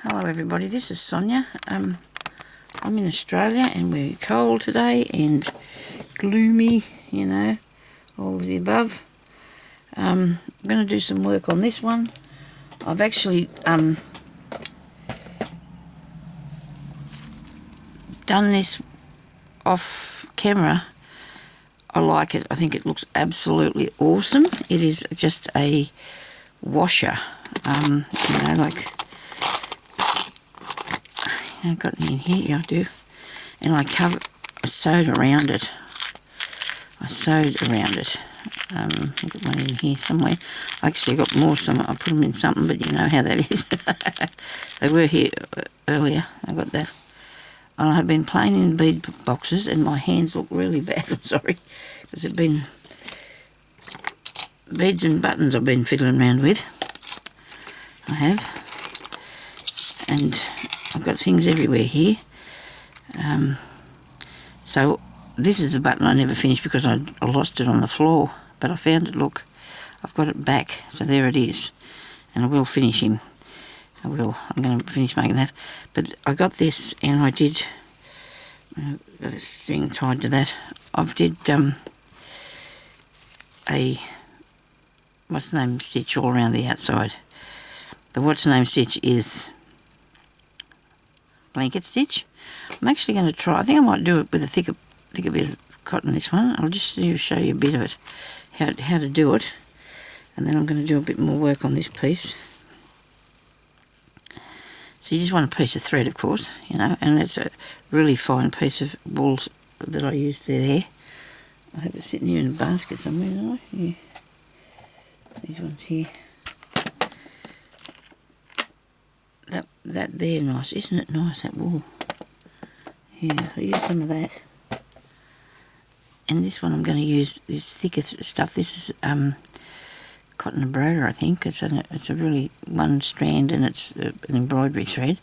Hello everybody, this is Sonia. I'm in Australia and we're cold today and gloomy, you know, all of the above. I'm going to do some work on this one. I've actually done this off camera. I like it. I think it looks absolutely awesome. It is just a washer, you know, like, I haven't got any in here, yeah I do, and I sewed around it. I've got one in here somewhere. I actually got more, I put them in something, but you know how that is. They were here earlier, I got that. And I have been playing in bead boxes and my hands look really bad, I'm sorry, because they've been beads and buttons I've been fiddling around with. I have. And I've got things everywhere here. So this is the button I never finished because I lost it on the floor, but I found it. Look, I've got it back, so there it is, and I will finish him. I'm going to finish making that. But I got this, and I did. Got a string tied to that. I've did a what's the name stitch all around the outside. The what's the name stitch is blanket stitch. I'm actually going to try. I think I might do it with a thicker bit of cotton. This one. I'll just show you a bit of it, how to do it, and then I'm going to do a bit more work on this piece. So you just want a piece of thread, of course, you know, and it's a really fine piece of wool that I used there. I have it sitting here in a basket somewhere, don't I? Yeah. These ones here. That there, nice, isn't it nice, that wool? Yeah, I'll use some of that. And this one I'm going to use this thicker stuff. This is cotton embroidery, I think. It's a really one strand and it's an embroidery thread.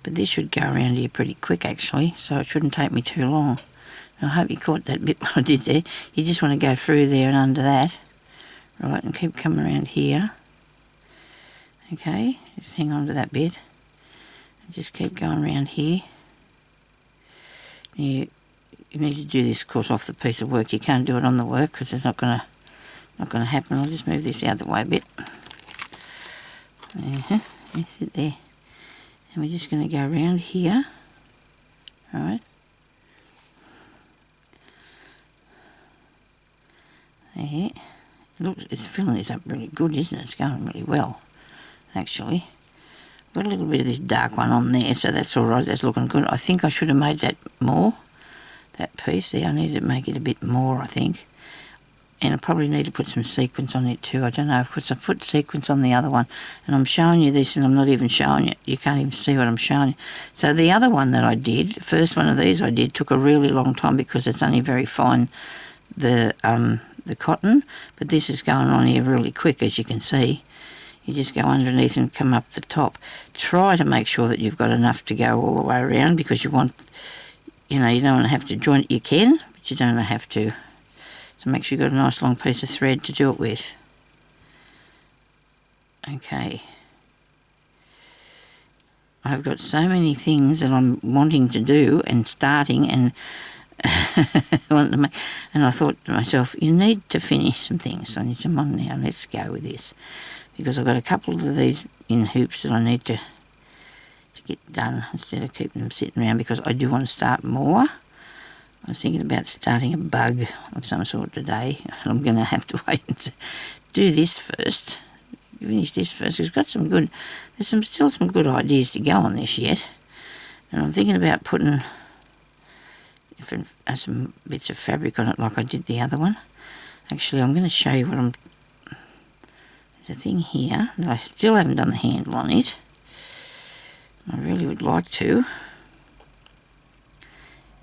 But this should go around here pretty quick actually, so it shouldn't take me too long. And I hope you caught that bit what I did there. You just want to go through there and under that. Right, and keep coming around here. Okay, just hang on to that bit. And just keep going around here. You need to do this, of course, off the piece of work. You can't do it on the work because it's not going to happen. I'll just move this the other way a bit. That's it there. And we're just going to go around here. Alright. There. It's filling this up really good, isn't it? It's going really well, actually. Got a little bit of this dark one on there, so that's alright. That's looking good. I think I should have made that more. That piece there, I need to make it a bit more, I think. And I probably need to put some sequins on it too. I don't know, because I put sequins on the other one. And I'm showing you this and I'm not even showing you. You can't even see what I'm showing you. So the other one that I did, the first one of these I did, took a really long time because it's only very fine, the cotton. But this is going on here really quick, as you can see. You just go underneath and come up the top. Try to make sure that you've got enough to go all the way around because you want, you know, you don't want to have to join it. You can, but you don't have to. So make sure you've got a nice long piece of thread to do it with. Okay. I've got so many things that I'm wanting to do and starting and wanting to make, and I thought to myself, you need to finish some things. So I need to come on now, let's go with this. Because I've got a couple of these in hoops that I need to get done instead of keeping them sitting around because I do want to start more. I was thinking about starting a bug of some sort today. I'm going to have to wait and do this first. Finish this first. It's got some good, there's still some good ideas to go on this yet. And I'm thinking about putting some bits of fabric on it like I did the other one. Actually, I'm going to show you what there's a thing here that I still haven't done the handle on it. I really would like to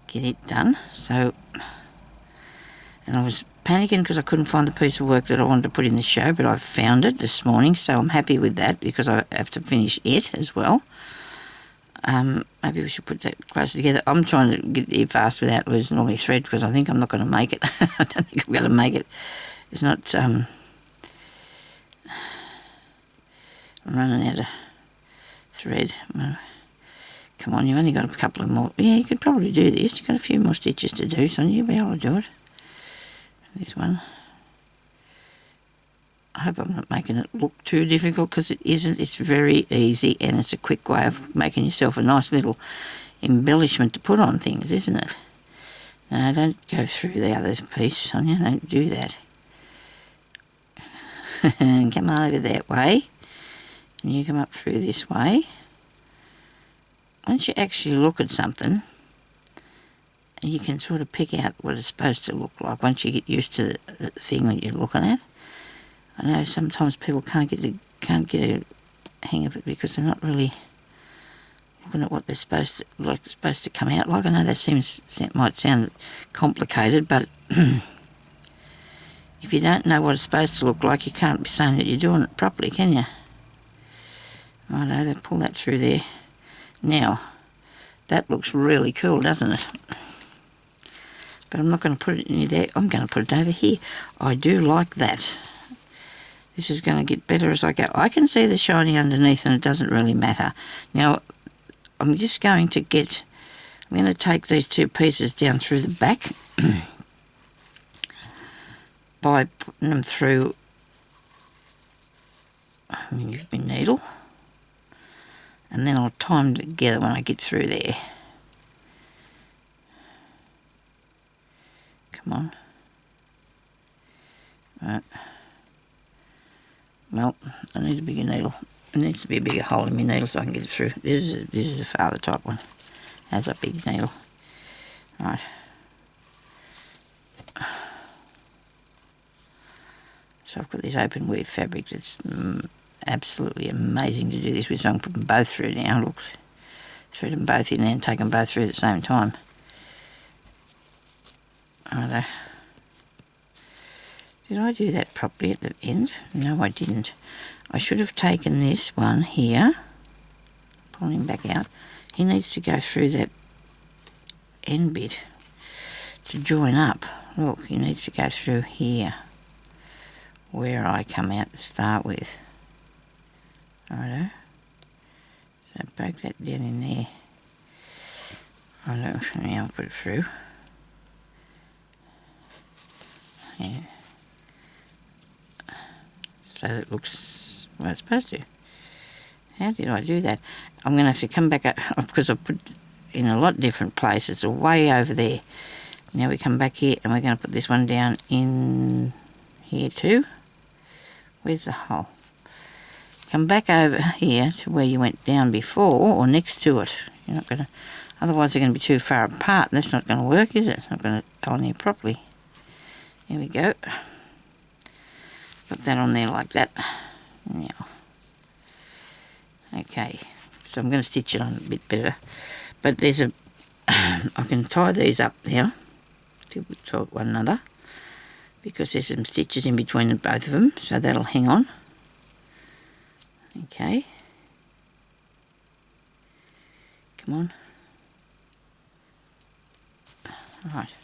get it done. So, and I was panicking because I couldn't find the piece of work that I wanted to put in the show, but I've found it this morning, so I'm happy with that because I have to finish it as well. Maybe we should put that closer together. I'm trying to get here fast without losing all my thread because I think I'm not going to make it. I don't think I'm going to make it. It's not, I'm running out of thread. Come on, you've only got a couple of more. Yeah, you could probably do this. You've got a few more stitches to do, so you'll be able to do it. This one. I hope I'm not making it look too difficult, because it isn't. It's very easy, and it's a quick way of making yourself a nice little embellishment to put on things, isn't it? No, don't go through the other piece, Sonia. Don't do that. Come over that way, and you come up through this way. Once you actually look at something, you can sort of pick out what it's supposed to look like once you get used to the thing that you're looking at. I know sometimes people can't get a hang of it because they're not really looking at what they're supposed to come out like. I know that might sound complicated, but if you don't know what it's supposed to look like, you can't be saying that you're doing it properly, can you? Righto, then pull that through there. Now, that looks really cool, doesn't it? But I'm not going to put it in there. I'm going to put it over here. I do like that. This is going to get better as I go. I can see the shiny underneath, and it doesn't really matter. Now, I'm just going to take these two pieces down through the back by putting them through my needle. And then I'll tie them together when I get through there. Come on. Right. Well, I need a bigger needle. There needs to be a bigger hole in my needle so I can get it through. This is a father type one. Has a big needle. Right. So I've got this open weave fabric that's absolutely amazing to do this with, so I can put them both through now. Look, thread them both in there and take them both through at the same time. Righto. Did I do that properly at the end? No, I didn't. I should have taken this one here, pulling him back out. He needs to go through that end bit to join up. Look, he needs to go through here, where I come out to start with. Righto. So poke that down in there. Righto, now I'll put it through. Yeah. So that it looks what it's supposed to. How did I do that? I'm going to have to come back up, because I put it in a lot of different places, way over there. Now we come back here, and we're going to put this one down in here too. Where's the hole? Come back over here to where you went down before, or next to it. You're not going to, otherwise they're going to be too far apart, and that's not going to work, is it? It's not going to go on here properly. Here we go. Put that on there like that. Now, okay, so I'm going to stitch it on a bit better. But there's a, I can tie these up now to one another, because there's some stitches in between both of them, so that'll hang on. Okay. Come on. Right.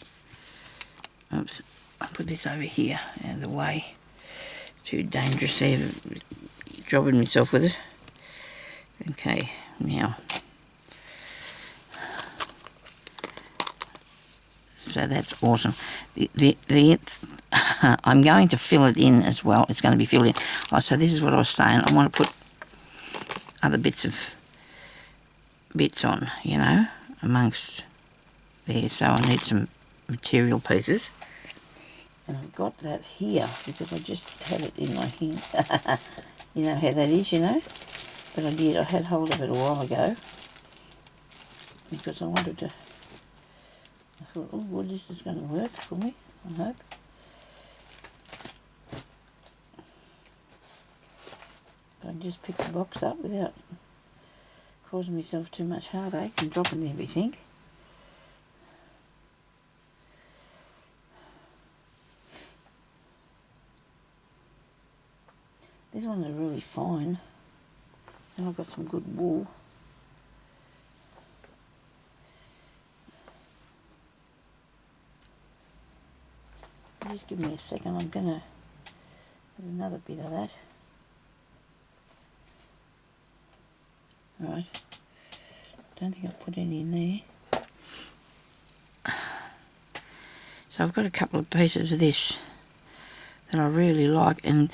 Oops. I'll put this over here out of the way. Too dangerous there, dropping myself with it. Okay, now. So that's awesome. I'm going to fill it in as well. It's going to be filled in. Oh, so this is what I was saying. I want to put other bits on, you know, amongst there. So I need some material pieces. And I've got that here because I just had it in my hand. You know how that is, you know. But I did. I had hold of it a while ago because I wanted to. I thought, oh, well, this is going to work for me, I hope. But I just picked the box up without causing myself too much heartache and dropping everything. These ones are really fine. And I've got some good wool. Just give me a second, I'm gonna put another bit of that. Right. Don't think I'll put any in there. So I've got a couple of pieces of this that I really like, and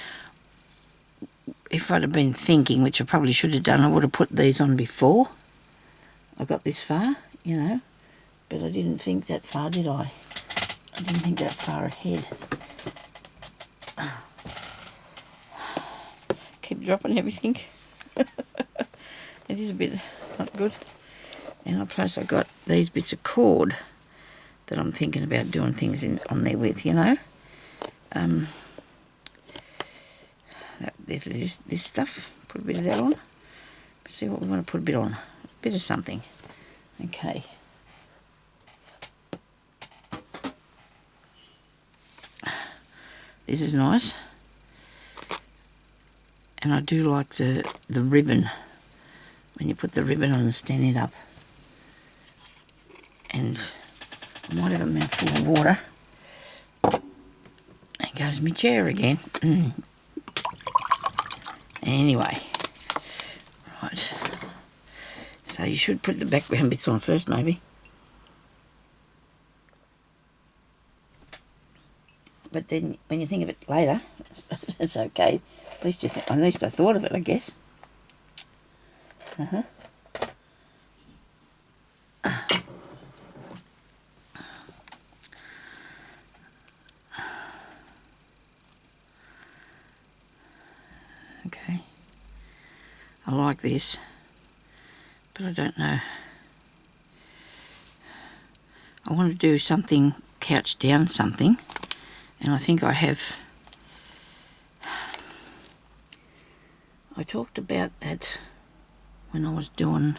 if I'd have been thinking, which I probably should have done, I would have put these on before I got this far, you know, but I didn't think that far, did I? I didn't think that far ahead. Keep dropping everything. It is a bit not good. And plus I got these bits of cord that I'm thinking about doing things on there with, you know. There's this stuff. Put a bit of that on. See what we want to put a bit on. A bit of something. Okay. This is nice. And I do like the ribbon. When you put the ribbon on and stand it up. And I might have a mouthful of water. There goes my chair again. Anyway. Right. So you should put the background bits on first, maybe. But then when you think of it later, it's okay. At least I thought of it, I guess. Okay. I like this, but I don't know. I want to do something, couch down something, and I think I have. I talked about that when I was doing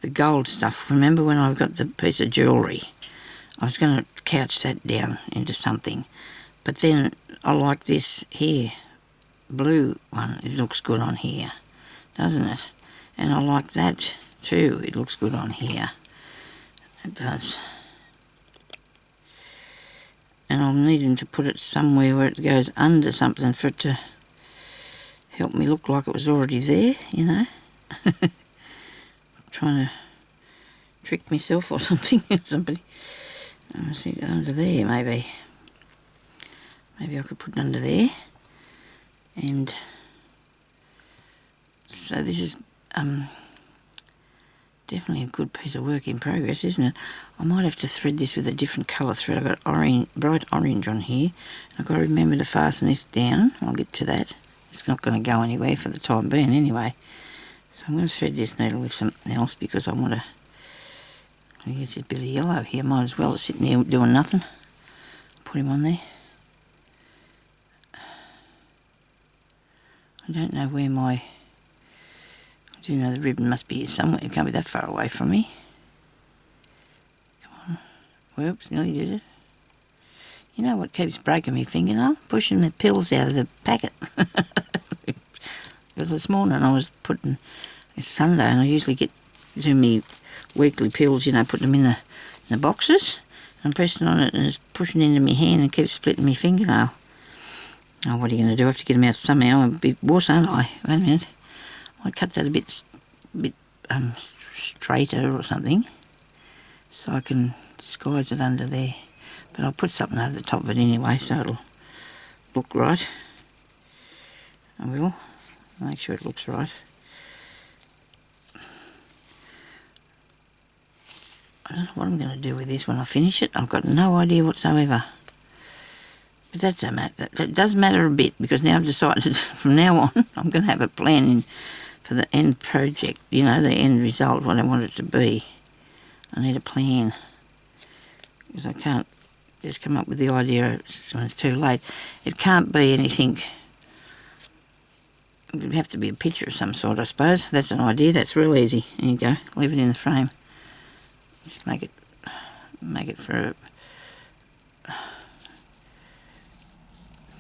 the gold stuff. Remember when I got the piece of jewellery? I was going to couch that down into something, but then I like this here, blue one. It looks good on here, doesn't it? And I like that too. It looks good on here. It does. And I'm needing to put it somewhere where it goes under something for it to help me look like it was already there, you know. Trying to trick myself or something. Somebody. Let's see, under there maybe. Maybe I could put it under there. And so this is definitely a good piece of work in progress, isn't it? I might have to thread this with a different colour thread. I've got orange, bright orange on here. I've got to remember to fasten this down. I'll get to that. It's not going to go anywhere for the time being anyway. So I'm going to thread this needle with something else because I want to use a bit of yellow here. Might as well sitting there doing nothing. Put him on there. I don't know where I do know the ribbon must be here somewhere. It can't be that far away from me. Come on. Whoops, nearly did it. You know what keeps breaking my fingernail? Pushing the pills out of the packet. Because this morning I was it's Sunday and I usually do me weekly pills, you know, put them in the boxes. I'm pressing on it and it's pushing into my hand and keeps splitting my fingernail. Oh, what are you going to do? I have to get them out somehow. I'm a bit worse, aren't I? Wait a minute. I might cut that a bit straighter or something so I can disguise it under there. But I'll put something over the top of it anyway so it'll look right. I will. Make sure it looks right. I don't know what I'm going to do with this when I finish it. I've got no idea whatsoever. But that does matter a bit because now I've decided from now on I'm going to have a plan for the end project, you know, the end result, what I want it to be. I need a plan because I can't just come up with the idea when it's too late. It can't be anything. It would have to be a picture of some sort, I suppose. That's an idea. That's real easy. There you go. Leave it in the frame. Just make it for a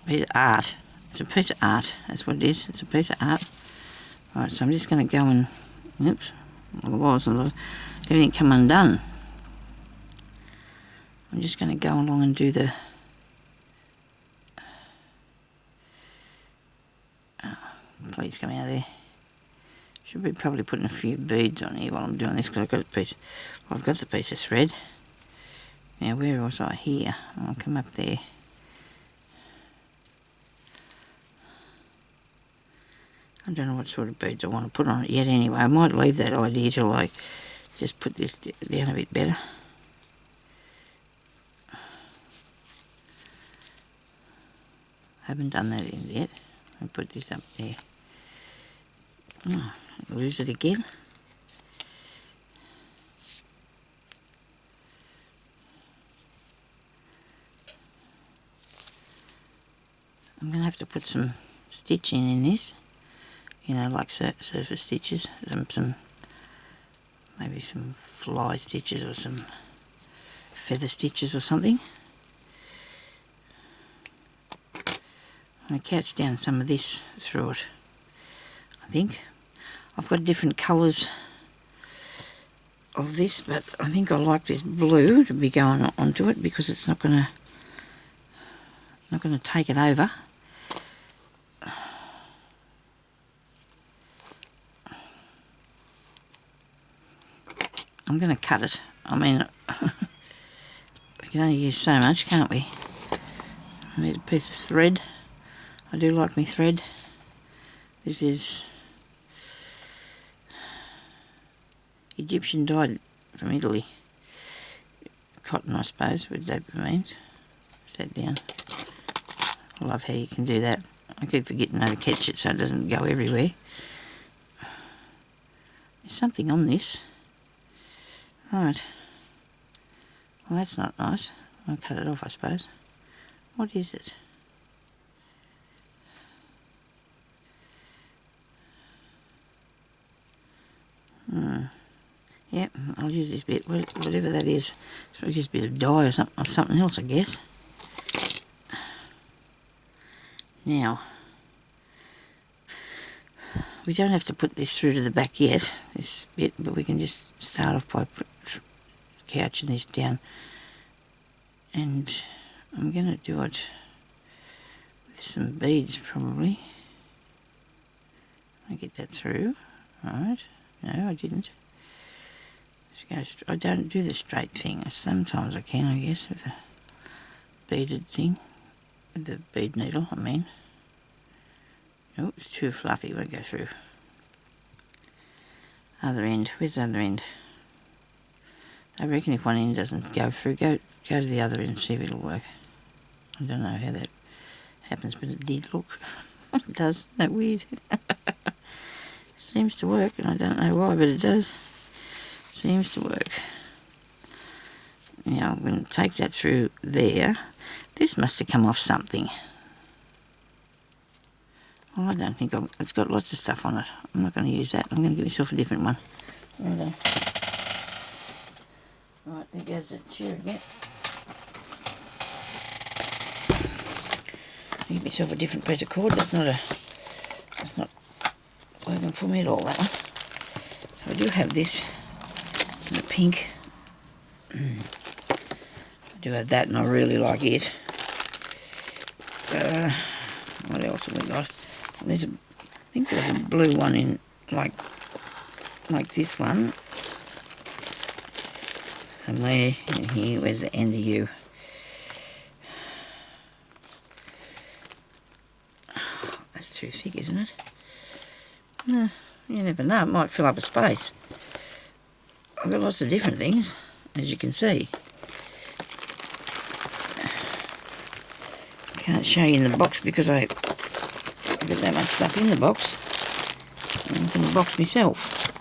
piece of art. It's a piece of art. That's what it is. It's a piece of art. Right, so I'm just going to go and... Oops. Well, it wasn't. Everything come undone. I'm just going to go along and do the pleats coming out of there. Should be probably putting a few beads on here while I'm doing this, because I've got the piece of thread. Now where was I? Here. I'll come up there. I don't know what sort of beads I want to put on it yet anyway. I might leave that idea till I just put this down a bit better. Haven't done that in yet. I'll put this up there. Oh, I'll lose it again. I'm going to have to put some stitching in this. You know, like surface stitches, maybe some fly stitches or some feather stitches or something. I'm going to catch down some of this through it, I think. I've got different colours of this, but I think I like this blue to be going onto it because it's not going to take it over. I'm going to cut it. I mean, we can only use so much, can't we? I need a piece of thread. I do like my thread. This is Egyptian dyed from Italy. Cotton, I suppose, would that means. Set down. I love how you can do that. I keep forgetting how to catch it so it doesn't go everywhere. There's something on this. Right. Well, that's not nice. I'll cut it off, I suppose. What is it? Yep, I'll use this bit, whatever that is. It's probably just a bit of dye or something else, I guess. Now, we don't have to put this through to the back yet, this bit, but we can just start off by couching this down. And I'm going to do it with some beads, probably. I get that through. Right. No, I didn't. I don't do the straight thing. Sometimes I can, I guess, with the beaded thing. With the bead needle, I mean. Oh, it's too fluffy. It won't go through. Other end. Where's the other end? I reckon if one end doesn't go through, go to the other end and see if it'll work. I don't know how that happens, but it did look. It does. Isn't that weird? Seems to work, and I don't know why, but it does. Seems to work. Now I'm going to take that through there. This must have come off something. Well, I don't think it's got lots of stuff on it. I'm not going to use that. I'm going to give myself a different one. Righto. Right, there goes the chair again. I'll give myself a different piece of cord. That's not working for me at all, that one. So I do have this in the pink. I do have that, and I really like it. What else have we got? I think there's a blue one in like this one. Somewhere in here. Where's the end of you? Oh, that's too thick, isn't it? No, you never know. It might fill up a space. I've got lots of different things, as you can see. Can't show you in the box because I've got that much stuff in the box. I'm going to box myself.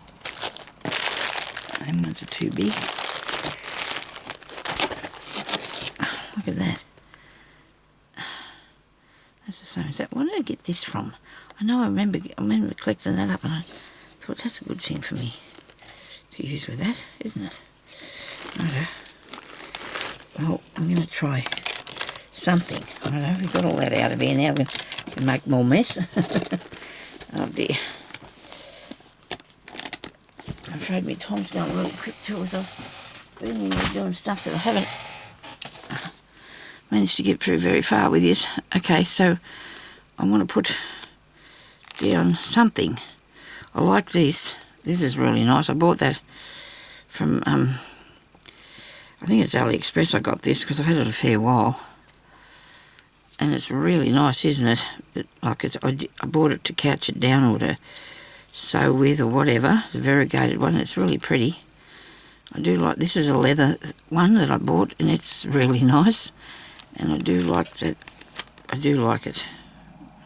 Them ones are too big. Look at that. That's the same as that. Where did I get this from? I know I remember collecting that up, and I thought that's a good thing for me to use with that, isn't it? Righto. Well, I'm going to try something. I don't know, we've got all that out of here now. We can make more mess. Oh dear. I'm afraid my time's going really quick too, as I've been in here doing stuff that I haven't managed to get through very far with this. Okay, so I want to put down something. I like this. This is really nice. I bought that from, I think it's AliExpress I got this because I've had it a fair while. And it's really nice, isn't it? I bought it to couch it down or to sew with or whatever. It's a variegated one. It's really pretty. I do like, this is a leather one that I bought and it's really nice. And I do like that. I do like it.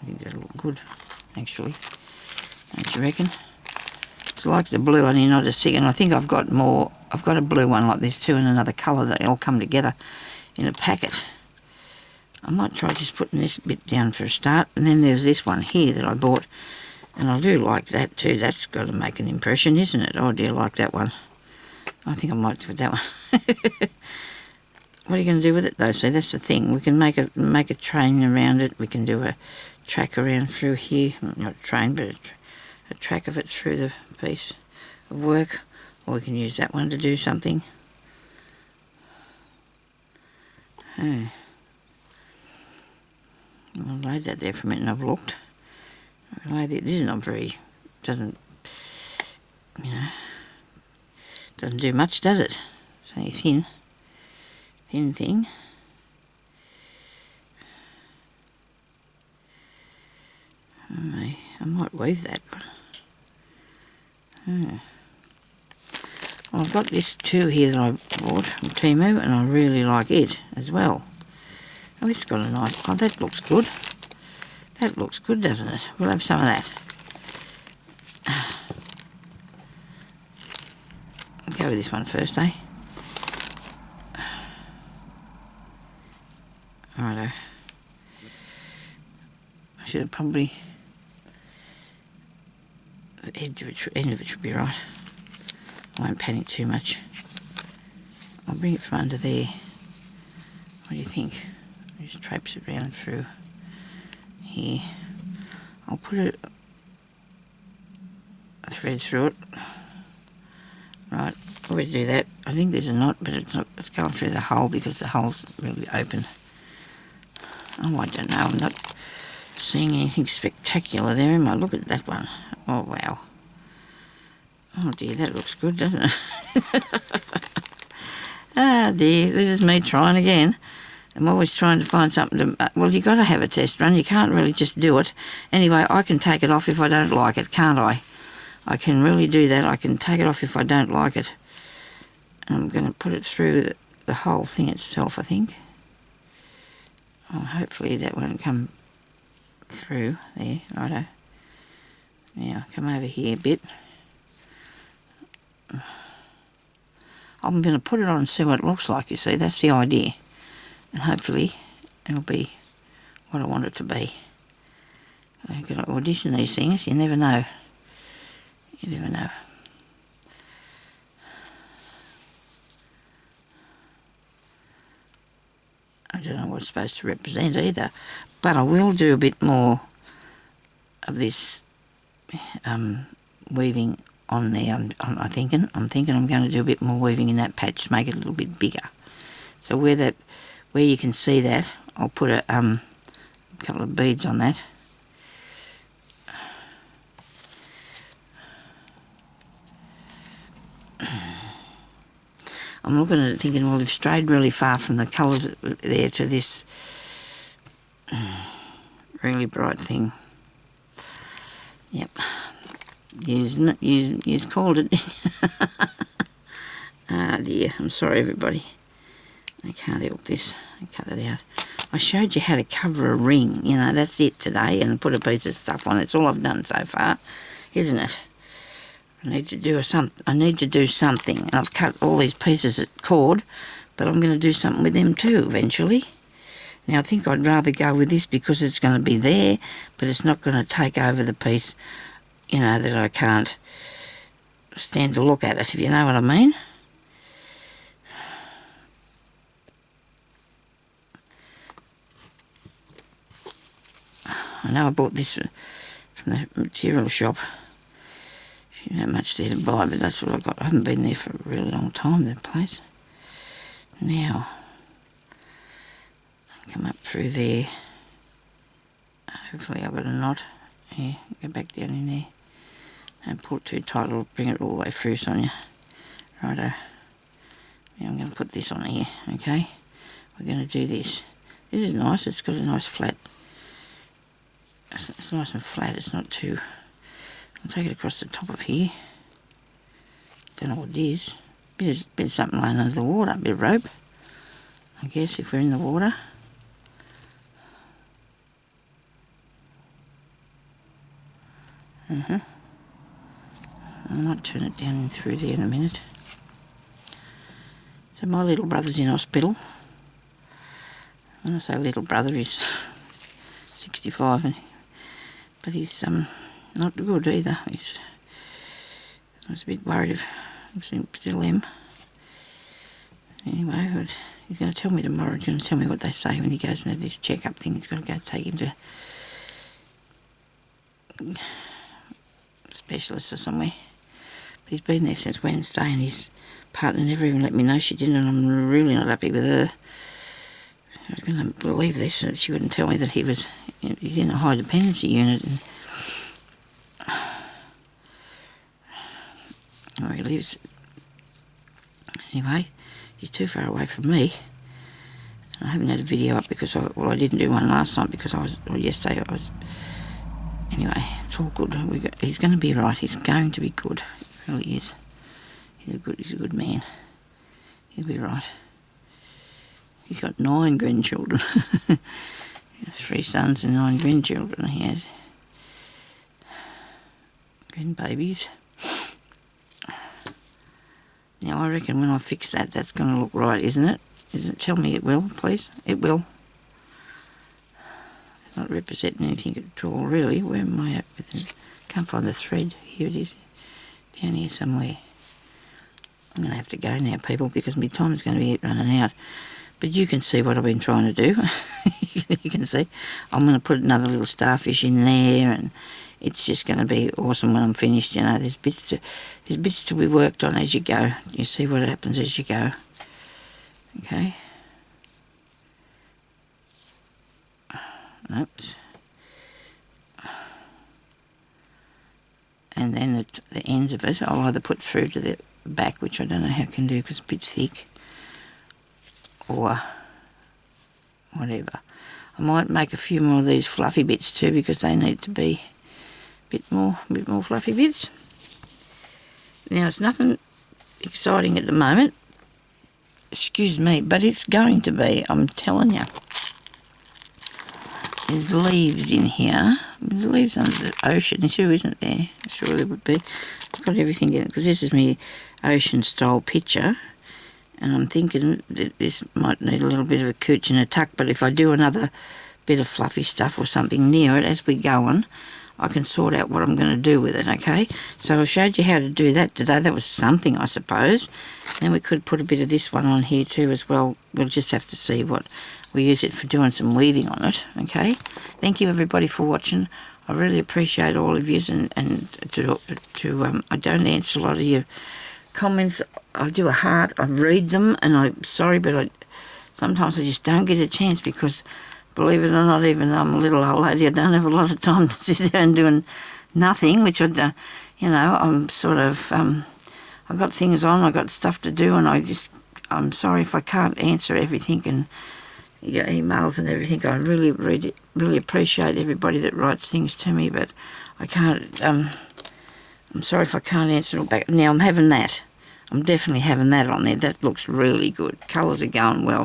I think that'll look good, actually. Don't you reckon? It's like the blue, only not as thick. And I think I've got a blue one like this too in another colour that all come together in a packet. I might try just putting this bit down for a start. And then there's this one here that I bought. And I do like that too. That's got to make an impression, isn't it? Oh, I do like that one. I think I might do that one. What are you going to do with it though? So that's the thing. We can make a train around it. We can do a track around through here. Not a train, but a track of it through the piece of work. Or we can use that one to do something. Oh. I'll load that there for a minute and I've looked. This is not very, doesn't do much, does it? It's only thin thing. I might weave that one. Oh. Well, I've got this too here that I bought from Temu and I really like it as well. Oh, it's got a nice, oh, that looks good. That looks good, doesn't it? We'll have some of that. I'll go with this one first, eh? Righto. I should have probably... The end of it should be right. I won't panic too much. I'll bring it from under there. What do you think? I'll just traipse it around through here. I'll put a thread through it. Right, always do that. I think there's a knot, but it's going through the hole because the hole's really open. Oh, I don't know. I'm not seeing anything spectacular there, am I? Look at that one. Oh, wow. Oh, dear, that looks good, doesn't it? Ah, dear, this is me trying again. I'm always trying to find something to... well, you've got to have a test run. You can't really just do it. Anyway, I can take it off if I don't like it, can't I? I can really do that. I can take it off if I don't like it. And I'm going to put it through the whole thing itself, I think. Oh, hopefully that won't come through there. Righto. Now, come over here a bit. I'm going to put it on and see what it looks like, you see. That's the idea. And hopefully it'll be what I want it to be. I've got to audition these things. You never know. You never know. I don't know what it's supposed to represent either. But I will do a bit more of this weaving on there. I'm thinking I'm going to do a bit more weaving in that patch to make it a little bit bigger. So where you can see that, I'll put a couple of beads on that. I'm looking at it thinking, well, they've strayed really far from the colours there to this really bright thing. Yep. You've called it. Ah, dear. I'm sorry, everybody. I can't help this. I cut it out. I showed you how to cover a ring. You know, that's it today. And put a piece of stuff on it. It's all I've done so far, isn't it? I need to do something. I've cut all these pieces of cord, but I'm going to do something with them too eventually. Now, I think I'd rather go with this because it's going to be there, but it's not going to take over the piece, you know, that I can't stand to look at it, if you know what I mean. I know I bought this from the material shop. You know, much there to buy, but that's what I got. I haven't been there for a really long time, that place. Now, come up through there. Hopefully I've got a knot. Yeah, go back down in there. Don't pull it too tight, it'll bring it all the way through, Sonia. Righto. Now I'm going to put this on here, okay? We're going to do this. This is nice, it's got a nice flat. It's nice and flat, it's not too... I'll take it across the top of here. Don't know what it is. Bit of something laying under the water, a bit of rope. I guess if we're in the water. I might turn it down through there in a minute. So my little brother's in hospital. When I say little brother, he's 65, but he's not good either. I was a bit worried of still am. Anyway, but he's going to tell me tomorrow. He's going to tell me what they say when he goes into this check-up thing. He's got to go take him to specialist or somewhere. But he's been there since Wednesday, and his partner never even let me know she did, and I'm really not happy with her. I was going to believe this, that she wouldn't tell me that he's in a high dependency unit, and where he lives. Anyway, he's too far away from me. I haven't had a video up because I didn't do one last night because yesterday I was. Anyway, it's all good. He's going to be right. He's going to be good. He really is. He's a good man. He'll be right. He's got 9 grandchildren. 3 sons and 9 grandchildren he has. Grandbabies. Now I reckon when I fix that, that's going to look right, isn't it? Tell me it will, please. It will. It's not representing anything at all, really. Where am I at with it? Can't find the thread. Here it is. Down here somewhere. I'm going to have to go now, people, because my time is going to be running out. But you can see what I've been trying to do. You can see. I'm going to put another little starfish in there, and it's just going to be awesome when I'm finished. You know, there's bits to be worked on as you go. You see what happens as you go. Okay. Oops. And then the ends of it, I'll either put through to the back, which I don't know how I can do because it's a bit thick, or whatever. I might make a few more of these fluffy bits too because they need to be a bit more fluffy bits. Now it's nothing exciting at the moment, excuse me, but it's going to be, I'm telling you. There's leaves in here. There's leaves under the ocean too, isn't there? Sure there would be. I've got everything in it because this is my ocean style picture. And I'm thinking that this might need a little bit of a cooch and a tuck, but if I do another bit of fluffy stuff or something near it as we go on, I can sort out what I'm going to do with it, okay? So I showed you how to do that today. That was something, I suppose. Then we could put a bit of this one on here too as well. We'll just have to see what we use it for, doing some weaving on it, okay? Thank you everybody for watching. I really appreciate all of yous, and I don't answer a lot of your comments. I do a heart, I read them, and I'm sorry, but sometimes I just don't get a chance because, believe it or not, even though I'm a little old lady, I don't have a lot of time to sit down doing nothing, which I don't, you know, I'm sort of, I've got things on, I've got stuff to do, and I'm sorry if I can't answer everything and your emails and everything. I really appreciate everybody that writes things to me, but I can't, I'm sorry if I can't answer it all back. Now I'm having that. I'm definitely having that on there. That looks really good. Colours are going well.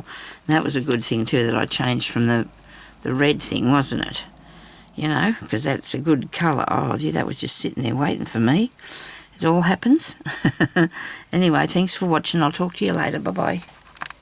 And that was a good thing too that I changed from the red thing, wasn't it? You know, because that's a good colour. Oh, gee, that was just sitting there waiting for me. It all happens. Anyway, thanks for watching. I'll talk to you later. Bye-bye.